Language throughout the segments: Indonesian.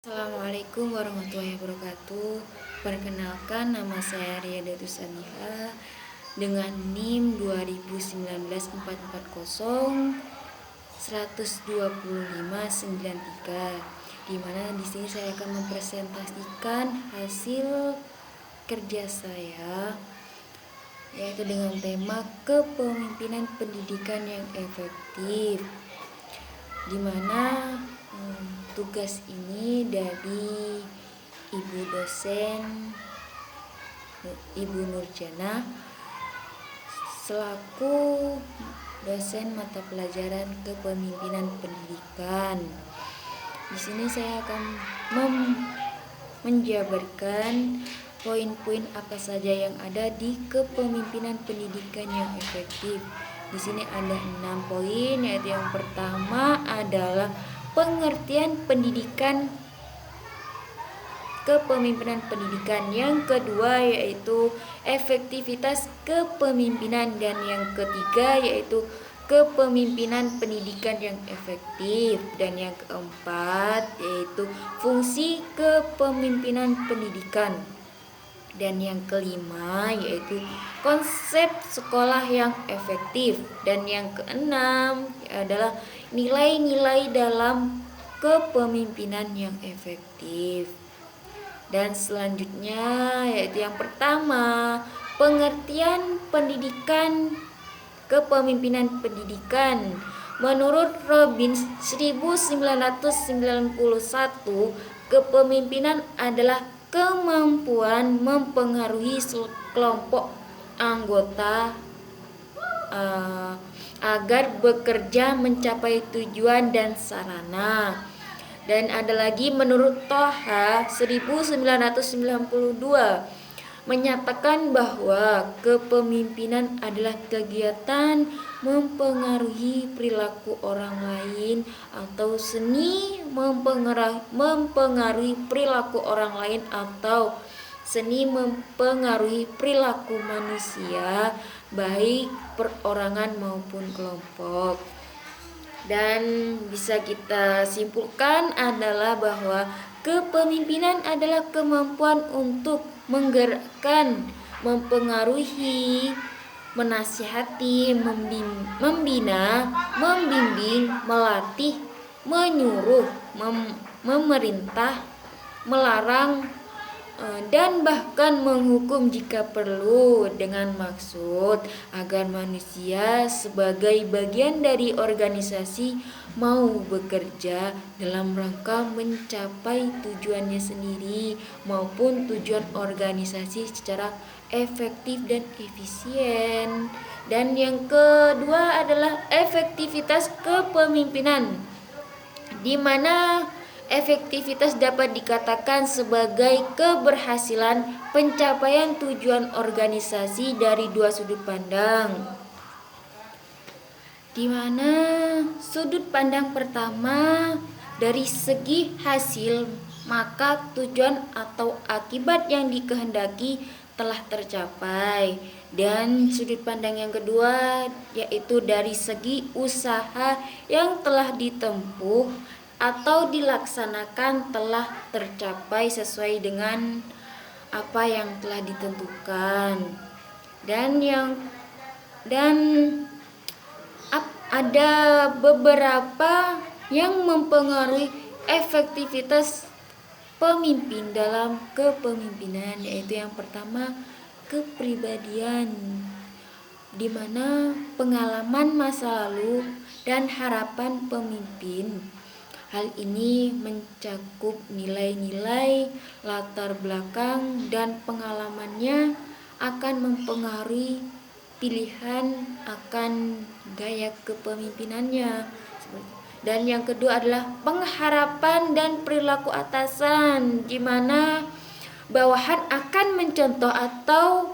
Assalamualaikum warahmatullahi wabarakatuh. Perkenalkan, nama saya Riyadatus Saliha dengan NIM 2019-440 12593, di mana di sini saya akan mempresentasikan hasil kerja saya, yaitu dengan tema kepemimpinan pendidikan yang efektif, di mana tugas ini dari Ibu dosen Ibu Nurjana selaku dosen mata pelajaran kepemimpinan pendidikan. Di sini saya akan menjabarkan poin-poin apa saja yang ada di kepemimpinan pendidikan yang efektif. Di sini ada 6 poin, yaitu yang pertama adalah pengertian pendidikan kepemimpinan pendidikan, yang kedua yaitu efektivitas kepemimpinan, dan yang ketiga yaitu kepemimpinan pendidikan yang efektif, dan yang keempat yaitu fungsi kepemimpinan pendidikan, dan yang kelima yaitu konsep sekolah yang efektif, dan yang keenam adalah nilai-nilai dalam kepemimpinan yang efektif. Dan selanjutnya yaitu yang pertama, pengertian pendidikan kepemimpinan pendidikan. Menurut Robbins 1991, kepemimpinan adalah kemampuan mempengaruhi kelompok anggota agar bekerja mencapai tujuan dan sarana. Dan ada lagi menurut Toha 1992 menyatakan bahwa kepemimpinan adalah kegiatan mempengaruhi perilaku orang lain atau seni mempengaruhi perilaku orang lain atau seni mempengaruhi perilaku manusia, baik perorangan maupun kelompok. Dan bisa kita simpulkan adalah bahwa kepemimpinan adalah kemampuan untuk menggerakkan, mempengaruhi, menasihati, membina, membimbing, melatih, menyuruh, memerintah, melarang, dan bahkan menghukum jika perlu, dengan maksud agar manusia sebagai bagian dari organisasi mau bekerja dalam rangka mencapai tujuannya sendiri maupun tujuan organisasi secara efektif dan efisien. Dan yang kedua adalah efektivitas kepemimpinan, di mana efektivitas dapat dikatakan sebagai keberhasilan pencapaian tujuan organisasi dari dua sudut pandang. Di mana sudut pandang pertama dari segi hasil, maka tujuan atau akibat yang dikehendaki telah tercapai. Dan sudut pandang yang kedua yaitu dari segi usaha yang telah ditempuh atau dilaksanakan telah tercapai sesuai dengan apa yang telah ditentukan. Dan ada beberapa yang mempengaruhi efektivitas pemimpin dalam kepemimpinan, yaitu yang pertama kepribadian, di mana pengalaman masa lalu dan harapan pemimpin. Hal ini mencakup nilai-nilai, latar belakang, dan pengalamannya akan mempengaruhi pilihan akan gaya kepemimpinannya. Dan yang kedua adalah pengharapan dan perilaku atasan, di mana bawahan akan mencontoh atau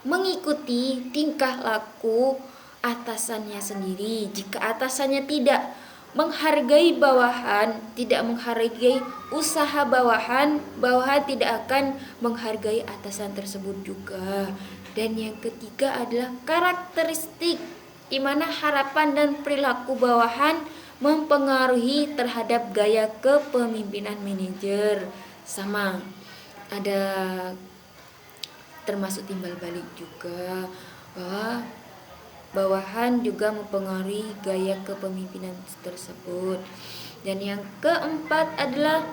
mengikuti tingkah laku atasannya sendiri. Jika atasannya tidak menghargai bawahan, tidak menghargai usaha bawahan, bawahan tidak akan menghargai atasan tersebut juga. Dan yang ketiga adalah karakteristik, di mana harapan dan perilaku bawahan mempengaruhi terhadap gaya kepemimpinan manajer. Sama, ada termasuk timbal balik juga, bahwa bawahan juga mempengaruhi gaya kepemimpinan tersebut. Dan yang keempat adalah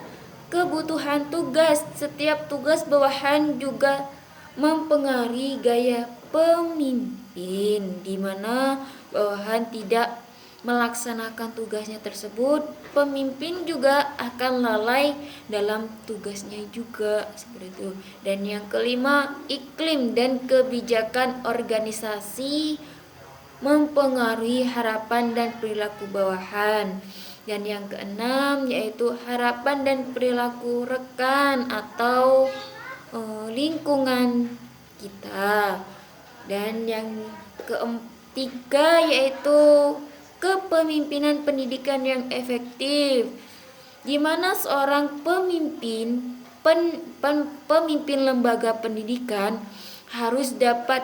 kebutuhan tugas. Setiap tugas bawahan juga mempengaruhi gaya pemimpin, di mana bawahan tidak melaksanakan tugasnya tersebut, pemimpin juga akan lalai dalam tugasnya juga, seperti itu. Dan yang kelima, iklim dan kebijakan organisasi mempengaruhi harapan dan perilaku bawahan. Dan yang keenam yaitu harapan dan perilaku rekan atau lingkungan kita. Dan yang ketiga yaitu kepemimpinan pendidikan yang efektif, di mana seorang pemimpin pemimpin lembaga pendidikan harus dapat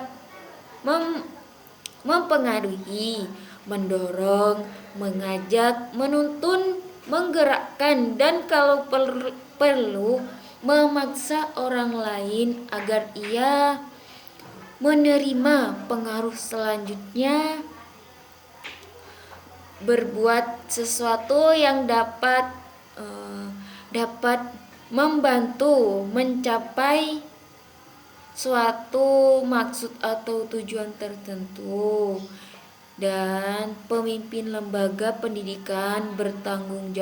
mempengaruhi, mendorong, mengajak, menuntun, menggerakkan, dan kalau perlu memaksa orang lain agar ia menerima pengaruh selanjutnya, berbuat sesuatu yang dapat membantu mencapai suatu maksud atau tujuan tertentu. Dan pemimpin lembaga pendidikan bertanggung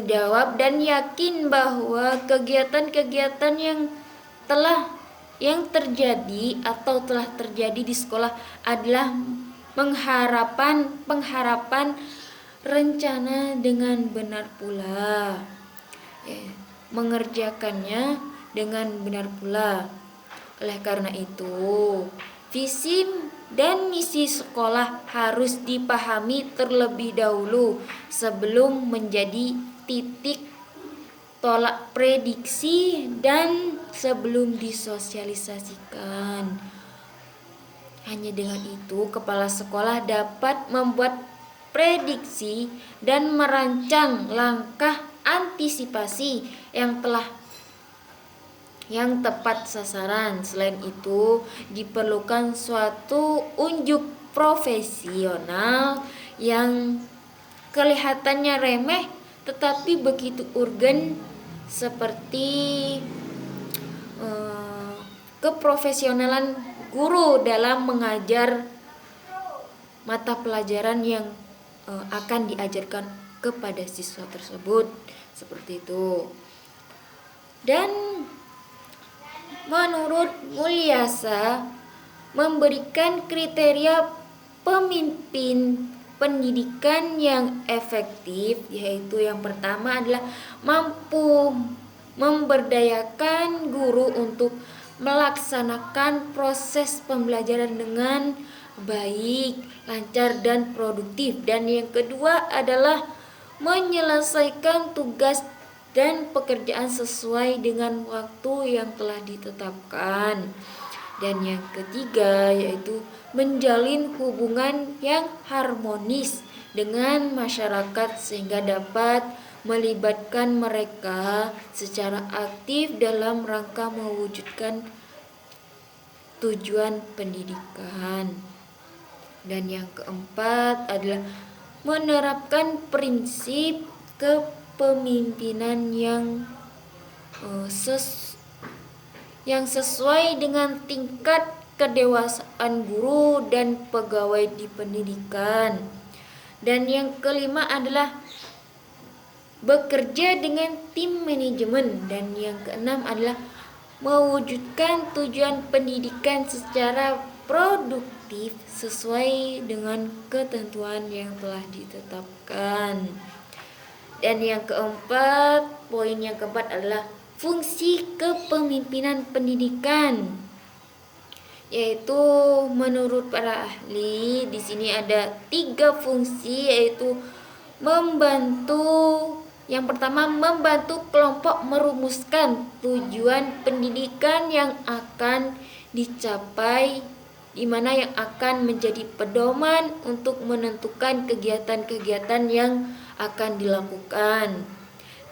jawab dan yakin bahwa kegiatan-kegiatan yang terjadi atau telah terjadi di sekolah adalah pengharapan rencana dengan benar pula, mengerjakannya dengan benar pula. Oleh karena itu, visi dan misi sekolah harus dipahami terlebih dahulu sebelum menjadi titik tolak prediksi dan sebelum disosialisasikan. Hanya dengan itu, kepala sekolah dapat membuat prediksi dan merancang langkah antisipasi yang tepat sasaran. Selain itu, diperlukan suatu unjuk profesional yang kelihatannya remeh tetapi begitu urgen, seperti keprofesionalan guru dalam mengajar mata pelajaran yang akan diajarkan kepada siswa tersebut, seperti itu. Dan menurut Mulyasa, memberikan kriteria pemimpin pendidikan yang efektif, yaitu yang pertama adalah mampu memberdayakan guru untuk melaksanakan proses pembelajaran dengan baik, lancar, dan produktif. Dan yang kedua adalah menyelesaikan tugas dan pekerjaan sesuai dengan waktu yang telah ditetapkan. Dan yang ketiga yaitu menjalin hubungan yang harmonis dengan masyarakat sehingga dapat melibatkan mereka secara aktif dalam rangka mewujudkan tujuan pendidikan. Dan yang keempat adalah menerapkan prinsip kepemimpinan yang sesuai dengan tingkat kedewasaan guru dan pegawai di pendidikan. Dan yang kelima adalah bekerja dengan tim manajemen. Dan yang keenam adalah mewujudkan tujuan pendidikan secara produktif sesuai dengan ketentuan yang telah ditetapkan. Dan yang keempat, poin yang keempat adalah fungsi kepemimpinan pendidikan, yaitu menurut para ahli di sini ada 3 fungsi, yaitu yang pertama membantu kelompok merumuskan tujuan pendidikan yang akan dicapai di mana yang akan menjadi pedoman untuk menentukan kegiatan-kegiatan yang akan dilakukan.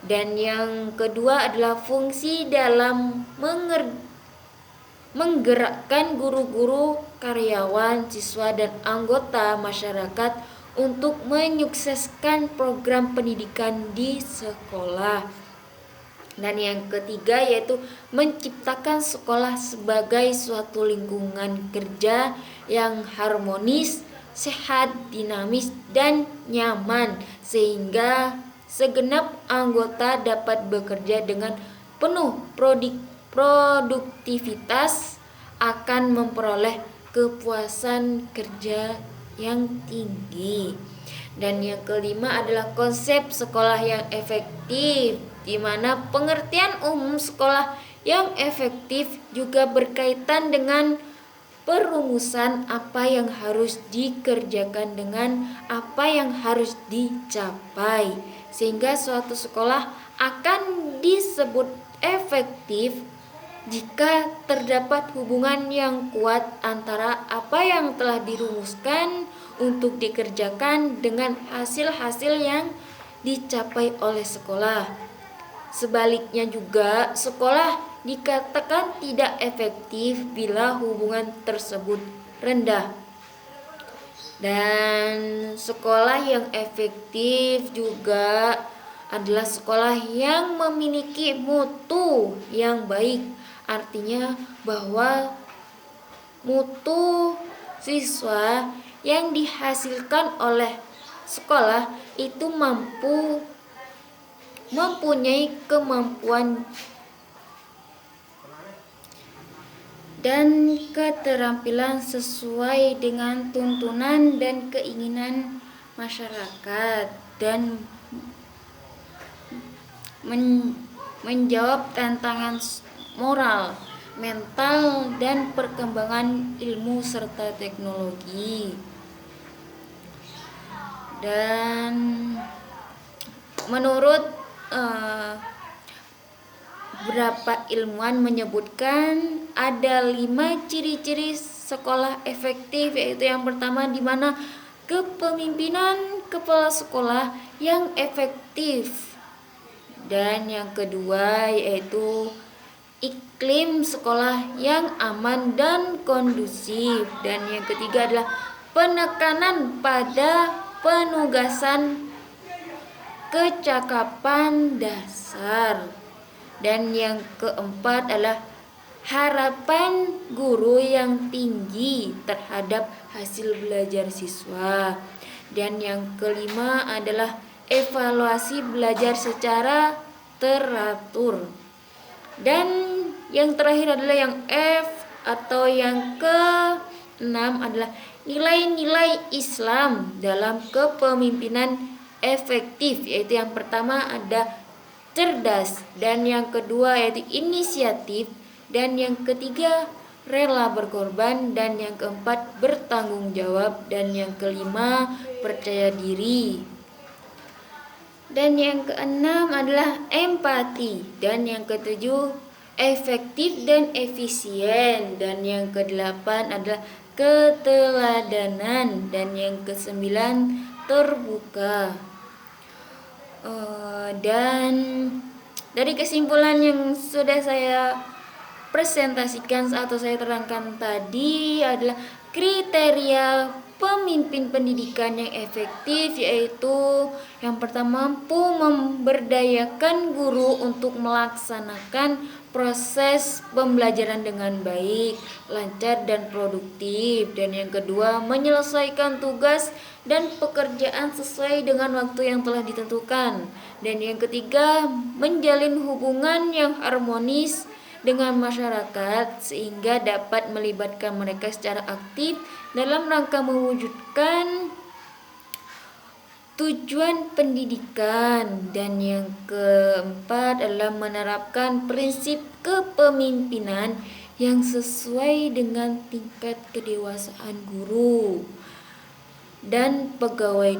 Dan yang kedua adalah fungsi dalam menggerakkan guru-guru, karyawan, siswa, dan anggota masyarakat untuk menyukseskan program pendidikan di sekolah. Dan yang ketiga yaitu menciptakan sekolah sebagai suatu lingkungan kerja yang harmonis, sehat, dinamis, dan nyaman sehingga segenap anggota dapat bekerja dengan penuh produktivitas, akan memperoleh kepuasan kerja yang tinggi. Dan yang kelima adalah konsep sekolah yang efektif, di mana pengertian umum sekolah yang efektif juga berkaitan dengan perumusan apa yang harus dikerjakan dengan apa yang harus dicapai, sehingga suatu sekolah akan disebut efektif jika terdapat hubungan yang kuat antara apa yang telah dirumuskan untuk dikerjakan dengan hasil-hasil yang dicapai oleh sekolah. Sebaliknya juga, sekolah dikatakan tidak efektif bila hubungan tersebut rendah. Dan sekolah yang efektif juga adalah sekolah yang memiliki mutu yang baik. Artinya bahwa mutu siswa yang dihasilkan oleh sekolah itu mempunyai kemampuan dan keterampilan sesuai dengan tuntunan dan keinginan masyarakat dan menjawab tantangan moral, mental, dan perkembangan ilmu serta teknologi. Dan menurut beberapa ilmuwan menyebutkan ada 5 ciri-ciri sekolah efektif, yaitu yang pertama di mana kepemimpinan kepala sekolah yang efektif. Dan yang kedua yaitu iklim sekolah yang aman dan kondusif. Dan yang ketiga adalah penekanan pada penugasan kecakapan dasar. Dan yang keempat adalah harapan guru yang tinggi terhadap hasil belajar siswa. Dan yang kelima adalah evaluasi belajar secara teratur. Dan yang terakhir adalah yang F atau yang ke-6 adalah nilai-nilai Islam dalam kepemimpinan efektif, yaitu yang pertama ada cerdas, dan yang kedua yaitu inisiatif, dan yang ketiga rela berkorban, dan yang keempat bertanggung jawab, dan yang kelima percaya diri. Dan yang keenam adalah empati, dan yang ketujuh efektif dan efisien, dan yang kedelapan adalah keteladanan, dan yang kesembilan terbuka. Dan dari kesimpulan yang sudah saya presentasikan atau saya terangkan tadi adalah kriteria pemimpin pendidikan yang efektif, yaitu yang pertama mampu memberdayakan guru untuk melaksanakan proses pembelajaran dengan baik, lancar, dan produktif. Dan yang kedua menyelesaikan tugas dan pekerjaan sesuai dengan waktu yang telah ditentukan. Dan yang ketiga menjalin hubungan yang harmonis dengan masyarakat sehingga dapat melibatkan mereka secara aktif dalam rangka mewujudkan tujuan pendidikan. Dan yang keempat adalah menerapkan prinsip kepemimpinan yang sesuai dengan tingkat kedewasaan guru dan pegawai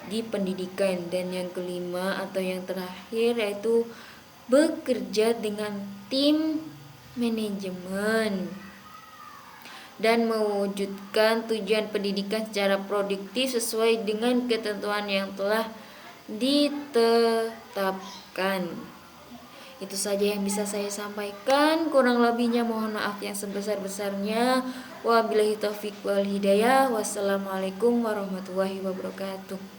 di pendidikan. Dan yang kelima atau yang terakhir yaitu bekerja dengan tim manajemen. dan mewujudkan tujuan pendidikan secara produktif sesuai dengan ketentuan yang telah ditetapkan. Itu saja yang bisa saya sampaikan. Kurang lebihnya mohon maaf yang sebesar-besarnya. Wabillahi taufiq wal hidayah. Wassalamualaikum warahmatullahi wabarakatuh.